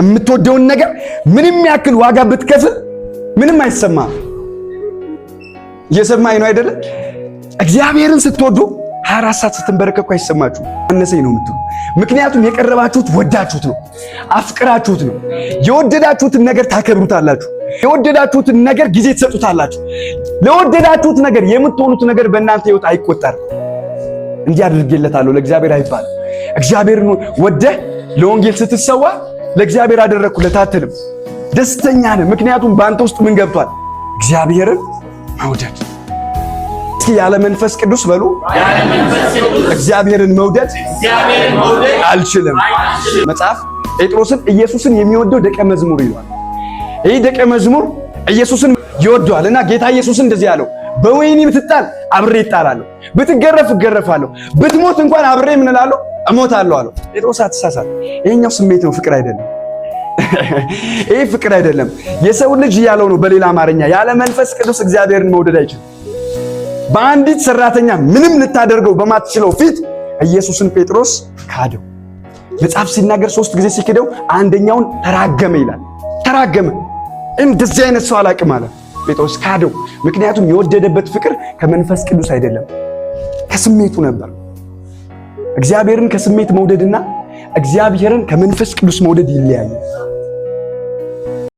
የምትወደውን ነገር ምንም ያክል ዋጋ ብትከፍል ምንም አይሰማም። እየሰማኝ ነው አይደለ? እግዚአብሔርን ስትወዱ 24 ሰዓት ስትንበረከኩ አይሰማችሁ አነሰኝ ነው የምትሉ። ምክንያቱም የቀረባችሁት ወዳችሁት ነው፣ አፍቅራችሁት ነው። የወደዳችሁትን ነገር ታከብሩታላችሁ። የወደዳችሁትን ነገር ጊዜ ትሰጡታላችሁ። ለወደዳችሁት ነገር የምትሆኑት ነገር በእናንተ ህይወት አይቆጠርም። እንዲህ አድርጌለታለሁ ለእግዚአብሔር አይባልም። እግዚአብሔርን ወደህ ለወንጌል ስትሰዋ ለእግዚአብሔር አደረኩለት አትልም። ደስተኛ ነህ። ምክንያቱም በአንተ ውስጥ ምን ገብቷል? እግዚአብሔርን መውደድ። እስኪ ያለ መንፈስ ቅዱስ በሉ፣ እግዚአብሔርን መውደድ አልችልም። መጽሐፍ ጴጥሮስን ኢየሱስን የሚወደው ደቀ መዝሙር ይሏል። ይህ ደቀ መዝሙር ኢየሱስን ይወደዋል እና ጌታ ኢየሱስን እንደዚህ አለው፣ በወህኒ ብትጣል አብሬ እጣላለሁ፣ ብትገረፍ እገረፋለሁ፣ ብትሞት እንኳን አብሬ ምን እላለሁ? እሞታለሁ አለው። ጴጥሮስ አትሳሳት። ይሄኛው ስሜት ነው፣ ፍቅር አይደለም። ይሄ ፍቅር አይደለም። የሰው ልጅ ያለው ነው። በሌላ አማርኛ ያለ መንፈስ ቅዱስ እግዚአብሔርን መውደድ አይችልም። በአንዲት ሰራተኛ ምንም ልታደርገው በማትችለው ፊት ኢየሱስን ጴጥሮስ ካደው። መጽሐፍ ሲናገር 3 ጊዜ ሲክደው አንደኛውን ተራገመ ይላል። ተራገመ። እንደዚህ አይነት ሰው አላቅም አለ። ጴጥሮስ ካደው። ምክንያቱም የወደደበት ፍቅር ከመንፈስ ቅዱስ አይደለም፣ ከስሜቱ ነበር። እግዚአብሔርን ከስሜት መውደድና እግዚአብሔርን ከመንፈስ ቅዱስ መውደድ ይለያያል።